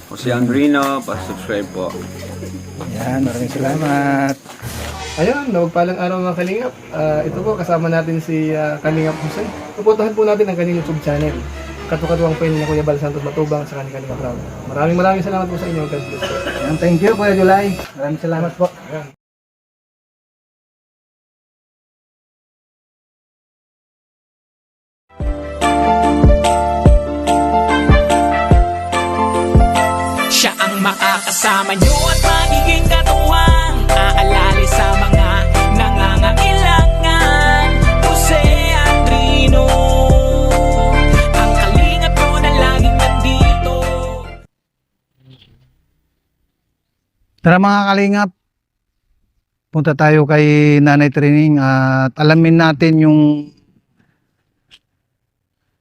Jose Andrino, pa-subscribe po. Yan, maraming salamat. Ayun, nagpalang araw mga Kalingap. Ito po, kasama natin si Kalingap Jose. Pupuntahan po natin ang kanyang YouTube channel. Katukatuwang po yun ni Kuya Bal Santos Matubang sa kanyang Kalingap Round. Maraming salamat po sa inyo. God bless po. Yan, thank you, Kuya July. Maraming salamat po. Ayan. Siya ang makakasama nyo at magiging katuwang aalali sa mga nangangailangan. Jose Andrino, ang kalingap mo na laging nandito. Tara mga kalingap, punta tayo kay Nanay Training at alamin natin yung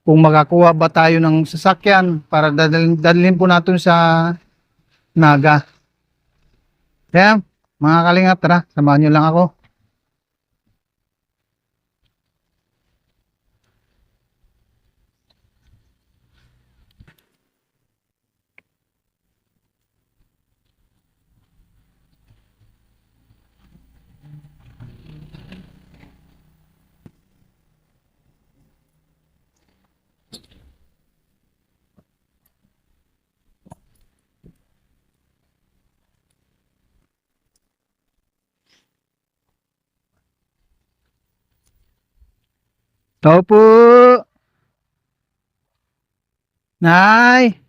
kung makakuha ba tayo ng sasakyan para dadalhin po natin sa Naga. Kaya mga kalingap, tara, samahan nyo lang ako. Tao po. Nay.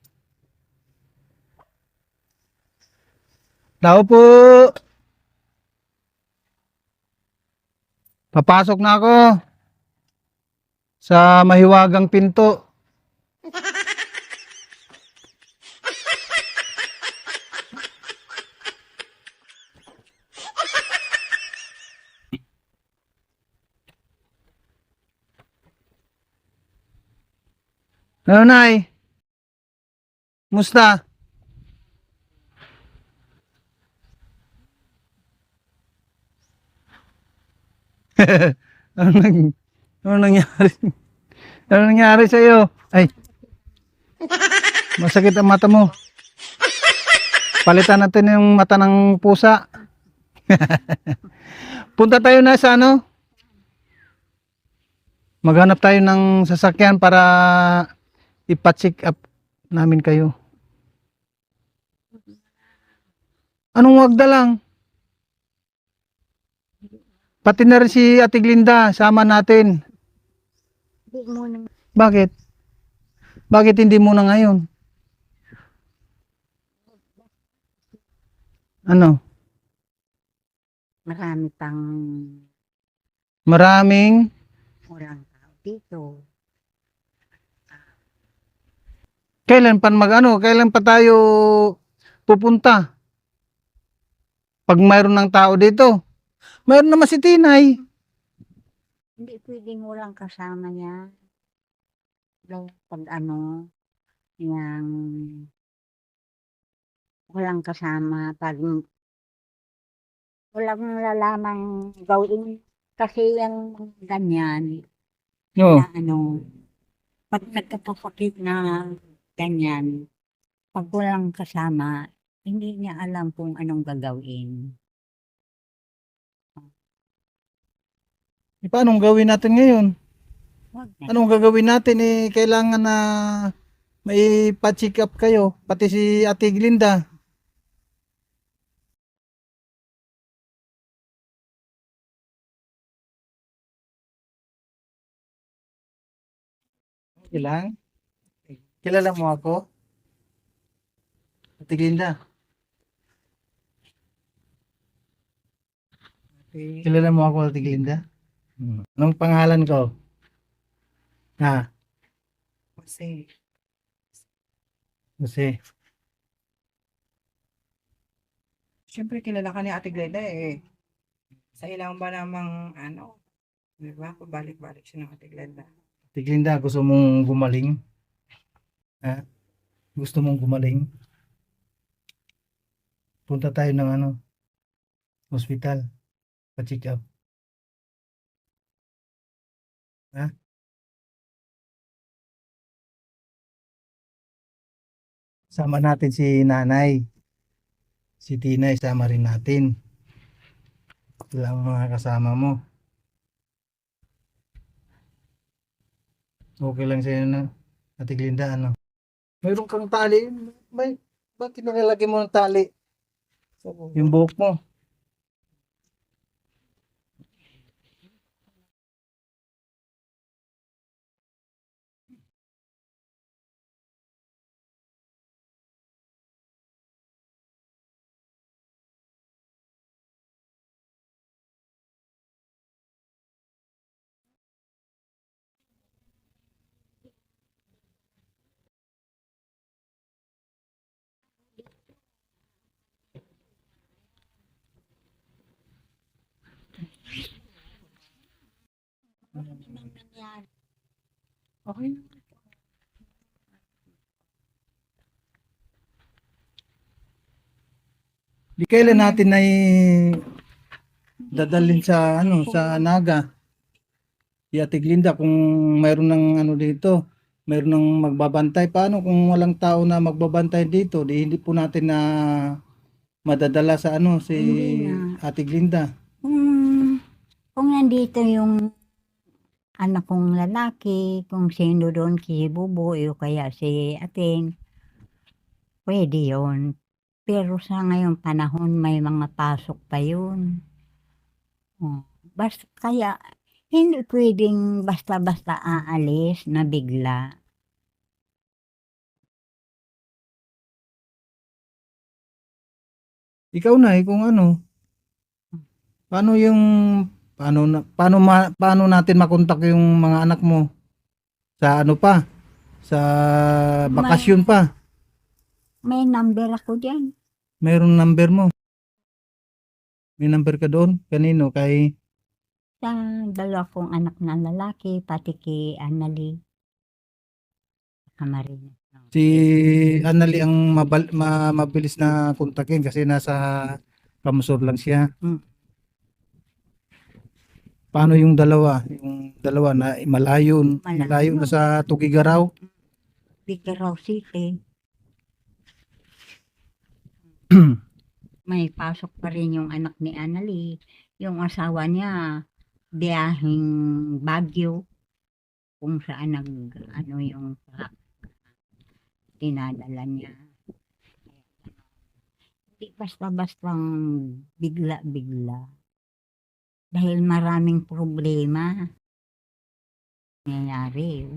Tao po. Papasok na ako sa mahiwagang pinto. Ano, Nay? Musta? ano, ano nangyari? Ano nangyari sa iyo? Ay. Masakit ang mata mo. Palitan natin yung mata ng pusa. Punta tayo na sa ano? Maghanap tayo ng sasakyan para ipa-check up namin kayo. Anong wagda lang? Pati na rin si Ate Glinda, sama natin. Hindi muna. Bakit? Bakit hindi muna ngayon? Ano? Marami pang Maraming orang tao dito. kailan kailan pa tayo pupunta? Pag mayroon ng tao dito. Mayroon naman si Tinay. Hindi pwedeng walang kasama niya. Pag yung walang kasama, pag walang lalamang gawin kasi yung ganyan, No. na pag nagkapasakit na ganyan, pag walang kasama, hindi niya alam kung anong gagawin. Paano gawin natin ngayon? Wag na. Anong gagawin natin kailangan na may pa-check up kayo, pati si Ate Glinda. Ilang? Kilala mo ako? Ate Glinda. Kilala mo ako, Ate Glinda? Anong pangalan ko? Ha? Kasi, Kasi, syempre kilala ka ni Ate Glenda eh. Sa ilang ba namang di ba? Pabalik-balik siya ng Ate Glenda. Ate Glinda, gusto mong gumaling? Ha? Gusto mong gumaling? Punta tayo ng hospital. Pa-check up. Ha? Sama natin si nanay. Si Tina, isama rin natin. Sila ang mga kasama mo. Okay lang sa'yo na, Ate Glinda, ano? Mayroon kang tali. Bakit nakalagay mo ng tali? Yung buhok mo. Okay. Di kailan natin ay dadalhin sa ano sa Naga. Si Ate Glinda kung mayroon ng ano dito, mayroon ng magbabantay. Paano kung walang tao na magbabantay dito? Di hindi po natin na madadala sa ano si Hindi na. Ate Glinda. Kung nandito yung anak kong lalaki, kung sino doon, si Buboy o kaya si Ating, pwede yon. Pero sa ngayong panahon, may mga pasok pa yun. Basta kaya, hindi pwedeng basta-basta aalis na bigla. Ikaw na kung ano. Paano yung paano natin makontak yung mga anak mo sa ano pa? Sa bakasyon pa. May number ako dyan. Mayroong number mo. May number ka doon? Kanino? Kay Sa dalawa kong anak na lalaki, pati kay Annalie. Camarines. si Anali ang mabilis na kontakin kasi nasa Kamusor lang siya. Mm. Paano yung dalawa? Yung dalawa na malayo na sa Tugigaraw. Bigaraw City. May pasok pa rin yung anak ni Annalie. Yung asawa niya, biyahing Baguio. Kung saan ano yung tinadala niya. Hindi basta-bastang bigla-bigla. Dahil maraming problema nangyayari.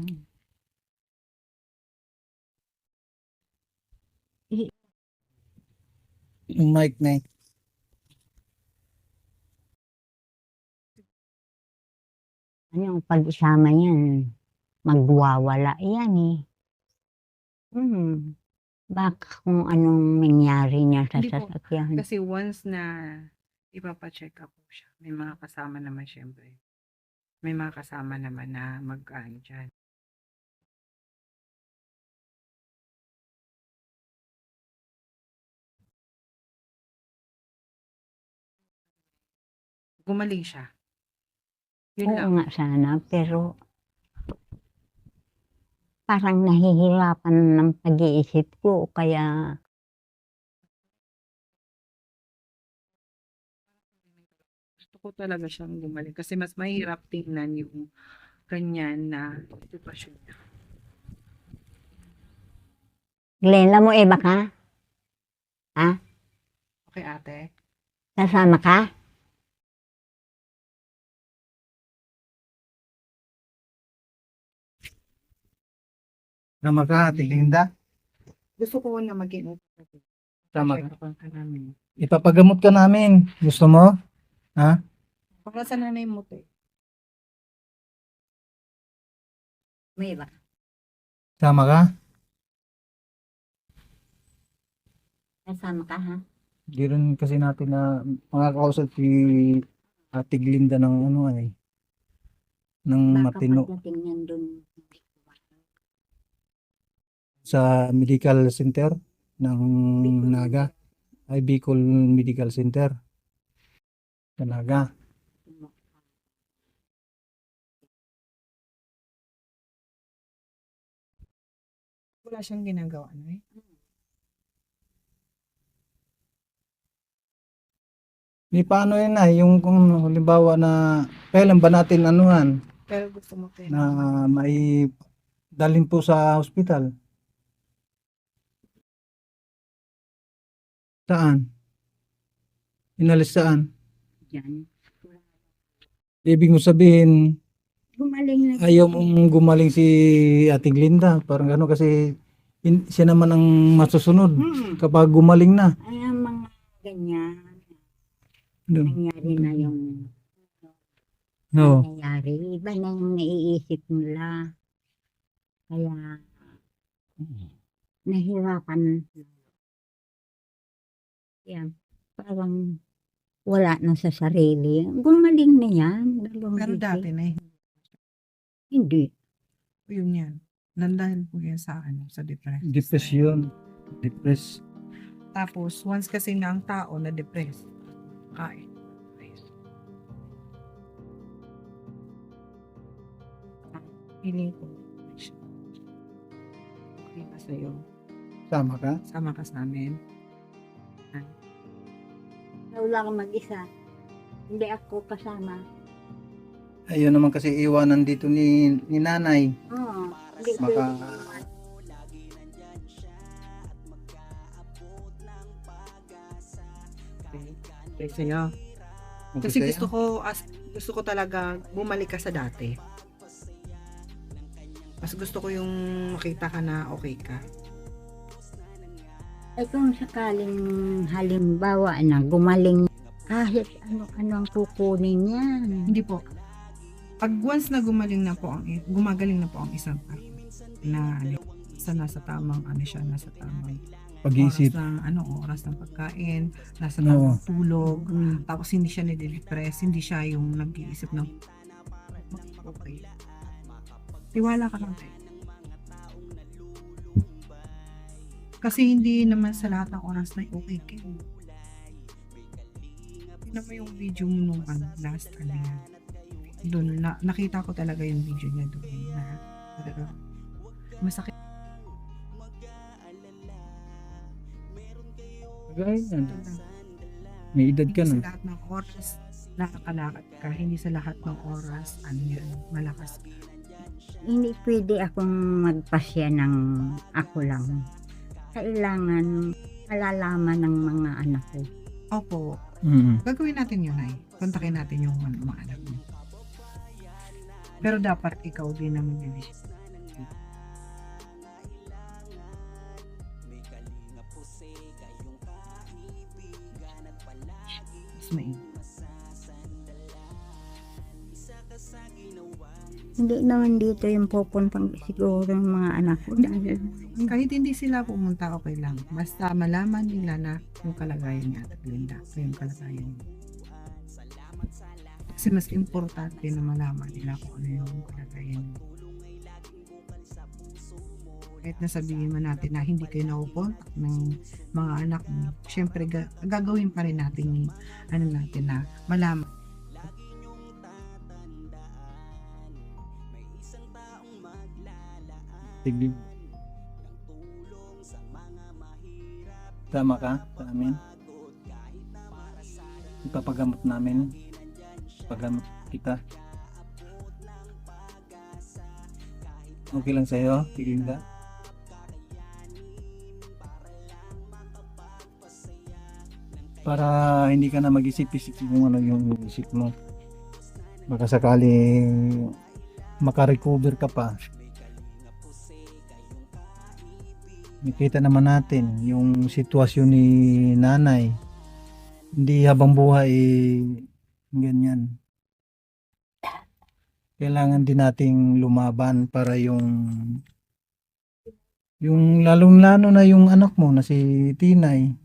Yung mic na eh. Ano yung pag-isama niyan? Magwawala yan eh. Baka kung anong nangyari niya sa Hindi po. sasakyan. Kasi once na ipapacheck up po siya, may mga kasama naman syempre. May mga kasama naman na mag-ano dyan. Gumaling siya. Yun Oo lang. nga sana, pero parang nahihirapan ng pag-iisip ko. Kaya Gusto ko talaga siyang gumaling kasi mas mahirap tingnan yung ganyan na sitwasyon niya. Glenla mo iba ka? Okay, ate? Sasama ka? Tama ka, Ate Linda. Gusto ko na maging Tama ka. check-upan ka namin. Ipapagamot ka namin. Gusto mo? Ha? Para sa nanay mo, te. May iba ka? Tama ka? Sasama ka ha? Di rin kasi natin na makakausap si Ate Glinda ng ano ay ng Baka matino pagdating niyan dun. sa medical center ng Naga ay Bicol Medical Center sa Naga. Wala siyang ginagawa, no? Di paano yun na, yung kung halimbawa na kailan ba natin anuhan Pero gusto mo kayo. na mai dalhin po sa ospital? Saan? Inalis saan? Yan. Ibig mo sabihin, Gumaling na. ayaw mong gumaling si Ating Linda. Parang gano'n kasi siya naman ang masusunod kapag gumaling na. Ay, ang mga ganyan. No. Nangyari na yung No. nangyayari. Iba na yung naiisip nila. Kaya, nahirapan. Yan. Parang wala na sa sarili. Gumaling na yan. Pero dati na Hindi. yun yan. Nandahan po yan sa sa depression. Depression. Depress. Tapos, once kasi na ang tao na depressed, kain. Hiling ko. Okay ba sa'yo? Tama ka? Sama ka sa amin. Wala kang mag-isa. Hindi ako kasama. Ayun naman kasi iwanan dito ni nanay. Oo. Hindi ko Baka Okay sa'yo. Kasi gusto ko talaga bumalik ka sa dati. Mas gusto ko yung makita ka na okay ka. Ay kung sakaling halimbawa na gumaling kahit ano-ano ang kukunin niya. Hindi po. Pag once na gumagaling na po ang isang tao na nasa tamang nasa tamang pag-iisip. oras ng pagkain, nasa Oo. tamang tulog, tapos hindi siya nade-depress, hindi siya yung nag-iisip ng okay. Tiwala ka lang tayo. Kasi hindi naman sa lahat ng oras na okay ka. Tignan mo yung video mo nung last yan. Doon, nakita ko talaga yung video niya doon na talaga masakit. Ganyan. May edad ka Hindi sa na. lahat ng oras nakakalakad ka, hindi sa lahat ng oras malakas ka. Hindi pwede akong magpasya ng ako lang. Kailangan malalaman ng mga anak ko. Opo, Mm. gagawin natin yun ay. Kontakin natin yung mga anak mo. Pero dapat ikaw din naman yun. Mas maingat. Hindi naman dito yung pupuntang siguro ng mga anak ko. Dahil Kahit hindi sila pumunta, okay lang. Basta malaman nila na yung kalagayan niya at Linda. Yung kalagayan niya. Kasi mas importante na malaman nila kung ano yung kalagayan niya. Kahit nasabihin man natin na hindi kayo nakukontak ng mga anak mo, syempre gagawin pa rin natin yung natin na malaman. Tignan. Tama ka sa amin. Ipapagamot namin. Pagamot kita. Okay lang sa'yo, Tiglinda? Para hindi ka na mag-isip-isip kung ano yung isip mo. Baka sakaling makarecover ka pa. Nakita naman natin yung sitwasyon ni nanay. Hindi habang buhay ganyan. Kailangan din nating lumaban para yung lalong-lalo na yung anak mo na si Tinay.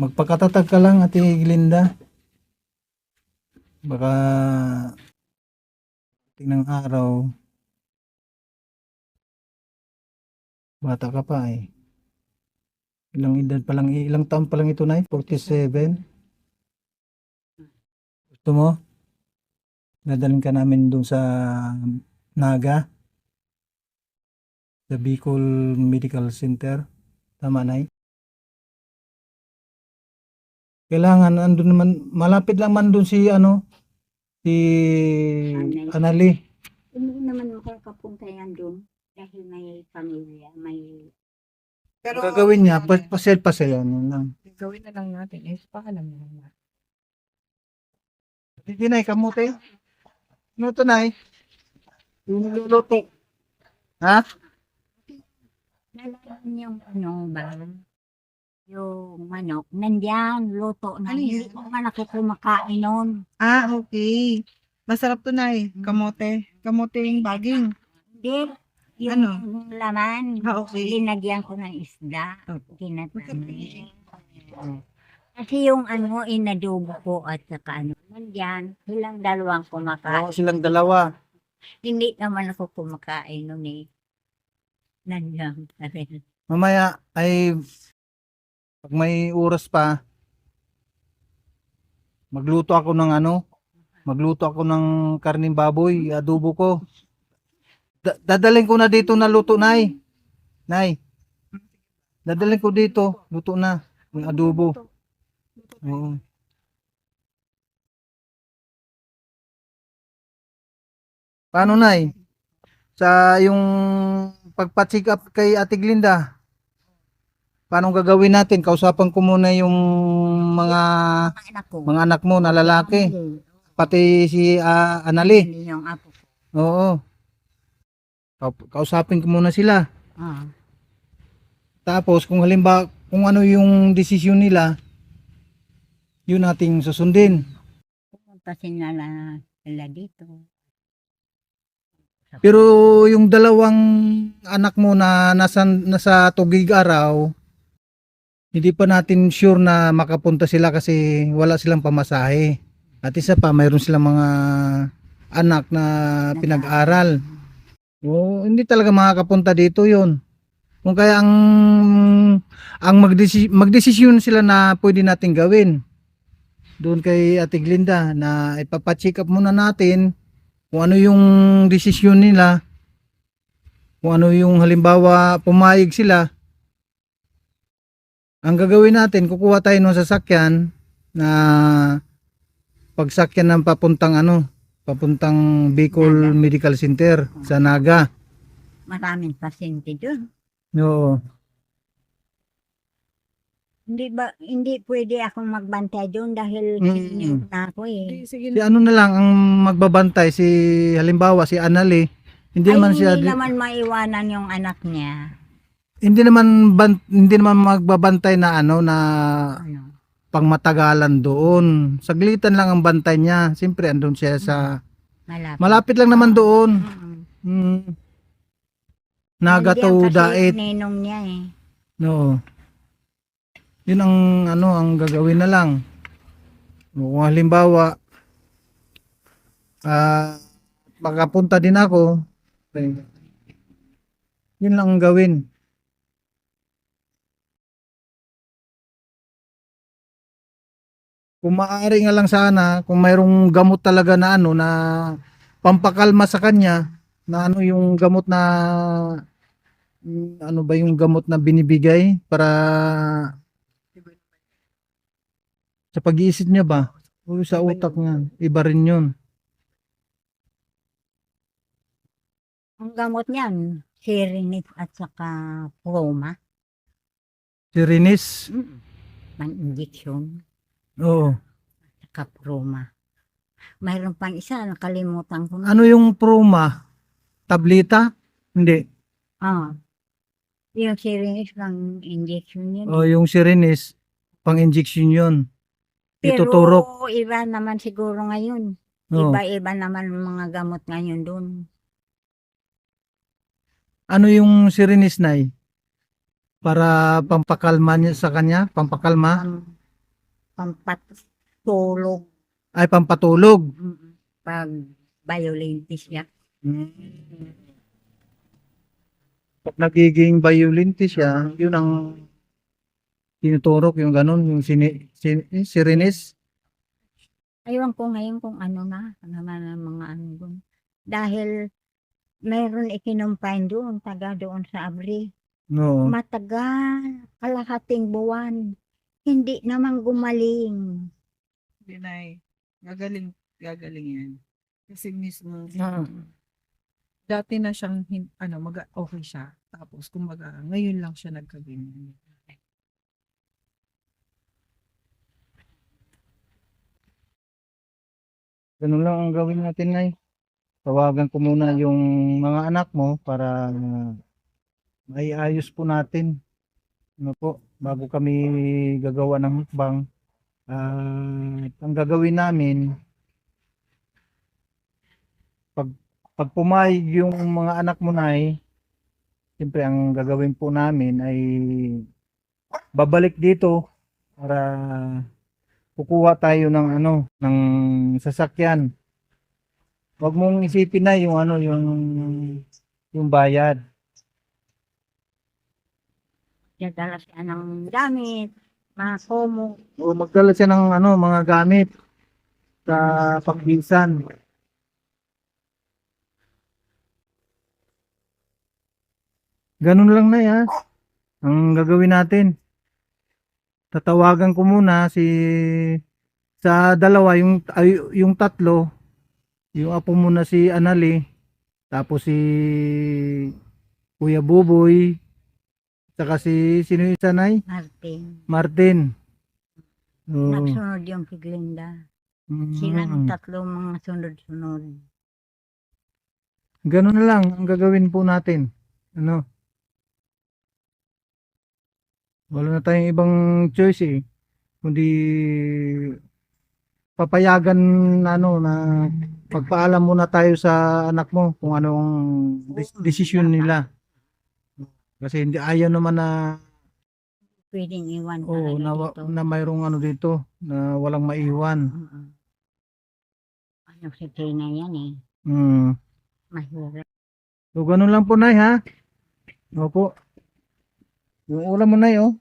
Magpakatatag ka lang, Ate Glinda. Baka ng araw bata ka pa eh. Ilang taon pa lang ito na 47. Gusto mo? Dadalhin ka namin doon sa Naga. Sa Bicol Medical Center. Tama, Nay? Kailangan, andun naman, malapit lang man dun si, si Anay. Anali. Hindi naman makakapunta yan doon dahil may pamilya, may Pero Ang gagawin niya, pasel-pasel yan lang. gawin na lang natin is paalam na lang natin. Hindi, Nay, kamote. Ano to, Nay? Yung niluluto. Ha? nalaman yung ba, yung manok, nandiyan, luto na. Ano Hindi yan? ko man ako kumakain nun. Ah, okay. Masarap to, Nay. Kamote. Kamote yung baging. Hindi, yung Ano? laman, Ah, okay. linagyan ko ng isda, Opo. kinatanin. Kasi yung inadobo ko at saka nandyan, silang dalawang kumakain. Oo, silang dalawa. Hindi naman ako kumakain nun eh. Nandiyan pa rin. Mamaya ay pag may oras pa magluto ako ng karning baboy, adobo ko. Dadalhin ko na dito na luto, Nay. Nay. Dadalhin ko dito, luto na yung adobo. Oo. Paano, Nay? Sa yung pagpa-check up kay Ate Glinda, paano gagawin natin? Kausapan ko muna yung mga Mga anak ko. anak mo na lalaki, pati si Anali. Hindi yung apo ko. Oo. Kausapin ko muna sila. Ah. Tapos kung halimbawa kung ano yung desisyon nila, yun nating susundin. Pumunta sila dito. Pero yung dalawang anak mo na nasa Tugig Araw, hindi pa natin sure na makapunta sila kasi wala silang pamasahe. At isa pa, mayroon silang mga anak na pinag-aral. Oo, hindi talaga makakapunta dito yon. Kung kaya ang magdesisyon sila na pwede nating gawin doon kay Ate Glinda na ipapacheck up muna natin kung ano yung desisyon nila, kung ano yung halimbawa pumayag sila. Ang gagawin natin, kukuha tayo ng sasakyan na pagsakyan ng papuntang Bicol Medical Center sa Naga. Maraming pasyente doon. Oo. Hindi pwede akong magbantay doon dahil senior na ako eh. Sige. Si ano na lang ang magbabantay, si halimbawa si Anali, hindi Ay, naman siya hindi naman maiwanan yung anak niya. hindi naman magbabantay na na Ano, pangmatagalan doon. Saglitan lang ang bantay niya. Siyempre andun siya sa malapit. malapit lang naman doon. Mm. Naga Nandiyan to kasi dait. ninong niya eh. No. Yun ang gagawin na lang. Kung halimbawa makapunta din ako. Okay. Yun lang ang gawin. Kung maaari nga lang sana, kung mayroong gamot talaga na na pampakalma sa kanya, na yung gamot na ano ba yung gamot na binibigay para sa pag-iisip niya ba? O sa utak niya, iba rin yun. Ang gamot niyan, Sirinip at saka Proma. Si Rinis, Pan-injection. oo. Saka Proma. Mayroon pang isa, nakalimutan ko na. Ano yung Proma? Tablita? Hindi. Yung Sirinip lang injection yun. O yung si Rinis, pang-injection yun. Pero Ituturok. iba naman siguro ngayon. Oo. Iba-iba naman ang mga gamot ngayon doon. Ano yung si Rinis, Nay? Para pampakalma niya sa kanya? Pampakalma? Pampatulog. Ay, pampatulog. Pag violente siya. Pag nagiging violent siya, yun ang tinuturok, yung ganun, yung si Rinis. Aywan ko ngayon kung ano na naman ang mga ano doon. Dahil mayroon ikinumpain doon, taga doon sa Abri. No. Matagal, kalahating buwan. Hindi naman gumaling. Hindi na gagaling yan. Kasi mismo, dati na siyang, okay siya. Tapos, kumbaga, ngayon lang siya nagkaganyan. Ganun lang ang gawin natin, Nay. Tawagan ko muna yung mga anak mo para maiayos po natin. Ano po, bago kami gagawa ng mukbang. Ang gagawin namin, pag pumayag yung mga anak mo, Nay, siyempre ang gagawin po namin ay babalik dito para kukuha tayo ng ng sasakyan. Huwag mong isipin na yung yung bayad. Dadala siya ng gamit, mga komo. O magdala siya ng mga gamit sa pagpinsan. Ganun lang na ya. Ang gagawin natin. Tatawagan ko muna sa dalawa, yung tatlo, yung apo muna si Anali, tapos si Kuya Buboy, saka sino yung isa, Nay? Martin. Oo. Nagsunod yung Kiglinda. Silang tatlo mga sunod-sunod. Ganun na lang ang gagawin po natin. Wala na tayong ibang choice eh. Kundi papayagan na pagpaalam muna tayo sa anak mo kung anong desisyon nila. Kasi hindi ayaw naman na Pwedeng iwan talaga dito. na mayroong dito na walang maiwan. Ano si Tina yan eh. Mahirap. So ganun lang po, Nay, ha? Opo. Yung ulam mo, Nay, oh.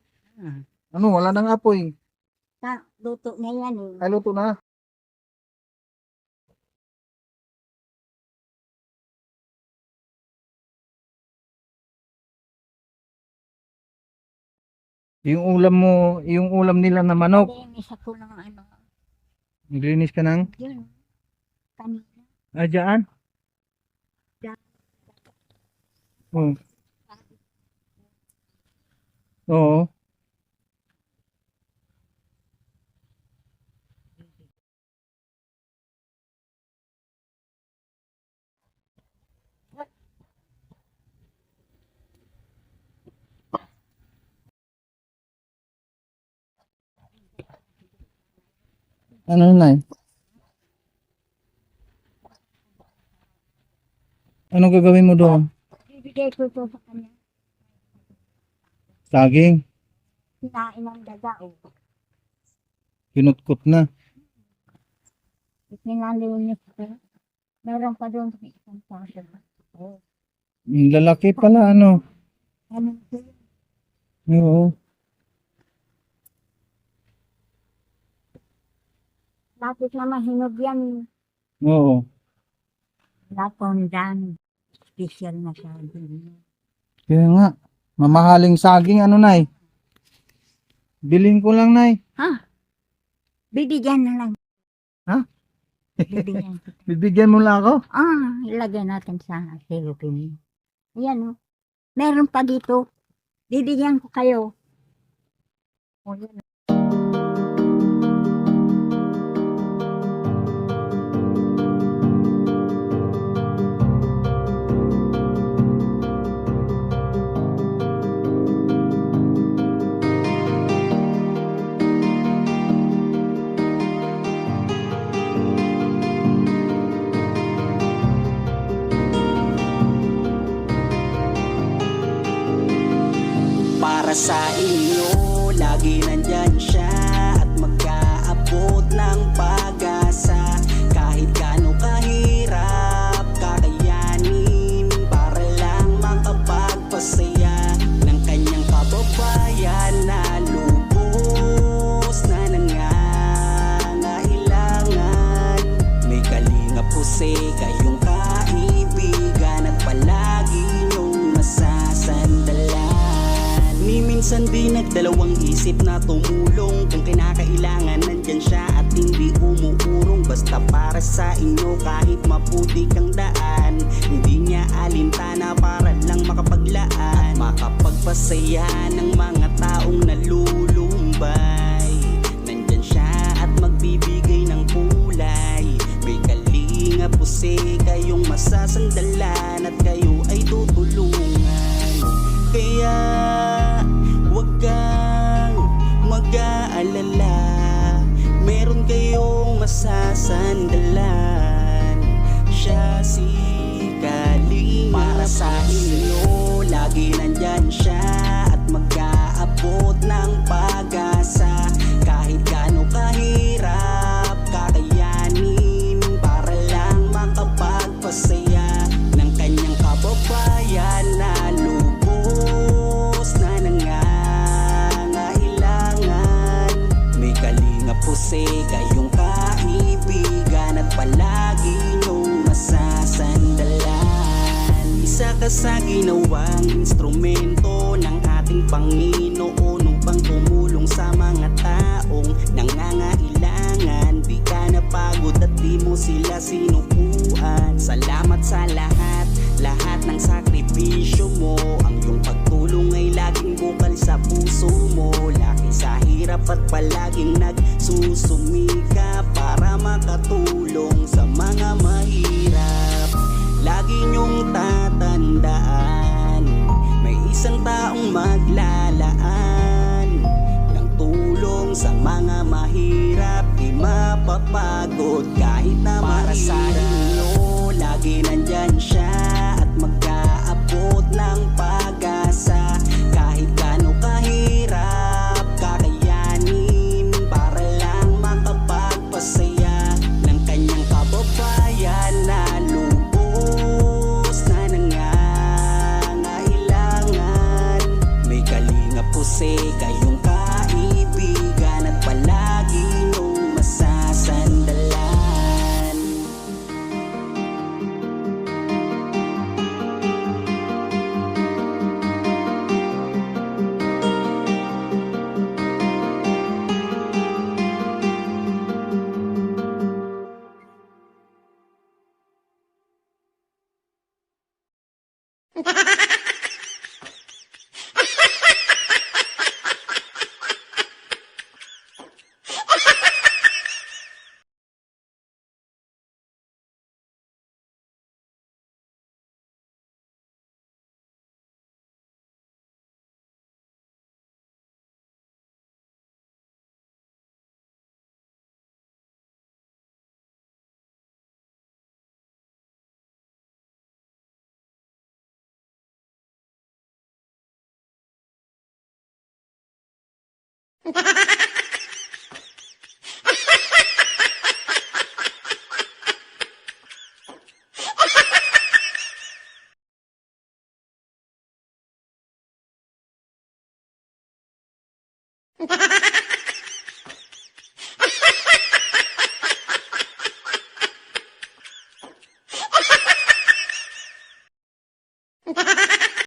Wala nang apoy. Luto na yan eh. Ay, luto na. Yung ulam nila na manok. Isa ko ng Naglinis ka ng? yun. Kanina. Dyan? Oo. Oo. Ano, Nay? Anong gagawin mo doon? Bibigay ko ito sa kanya. Saging. Kinain ng daga o. Kinutkot na. Pinaliw niya ko. Meron pa doon sa isang passion. Lalaki pala, ano? Ano ito? Oo. Lapit na mahinog yan. Oo. Lapondan. Special na siya. Kaya nga. Mamahaling saging, Nay? Bilhin ko lang, Nay. Bibigyan na lang. Ha? Bibigyan kita. Bibigyan mo lang ako? Ilagay natin sa silupin. Ayan o. Meron pa dito. Bibigyan ko kayo. O yan. Para sa inyo, lagi nandyan siya at mag-aabot ng pag-asa. Kahit gaano kahirap, kakayanin para lang makapagpasaya ng kanyang kababayan na lubos na nangangailangan. May Kalingap Jose, kayong kaibigan at Minsan di nagdalawang isip na tumulong. Kung kinakailangan nandyan siya at hindi umuurong. Basta para sa inyo kahit maputi kang daan, hindi niya alintana para lang makapaglaan, makapagpasaya ng mga taong nalulumbay. Nandyan siya at magbibigay ng kulay. May kalinga pusi kayong masasandalan at kayo ay tutulungan. Kaya huwag kang mag-aalala, meron kayong masasandalan. Siya si Kalinga. Para sa inyo, lagi nandyan siya at mag-aabot ng pag-asa. Kahit gaano kahirap kakayanin para lang makapagpasaya ng kanyang kababayan na lubos na nangangailangan. May kalinga pusi kayong kaibigan at palagi niyong masasandalan. Isa ka sa ginawang instrumento ng ating Panginoon upang tumulong sa mga taong nangangailangan. Di ka napagod at di mo sila sinukuan. Salamat sa lahat ng sakripisyo mo. Ang iyong pagtulong ay laging bukal sa puso mo. Laki sa hirap at palaging nagsusumika para makatulong sa mga mahirap. Lagi niyong tatandaan, may isang taong maglalaan ng tulong sa mga mahirap. Di mapapagod kahit na para sa inyo, lagi nandyan siya at mag-aabot ng pag-asa. Kahit gaano kahirap kakayanin para lang makapagpasaya ng kanyang kababayan na lubos na nangangailangan. May kalinga pusi kayong kaibigan at palagi niyong masasandalan.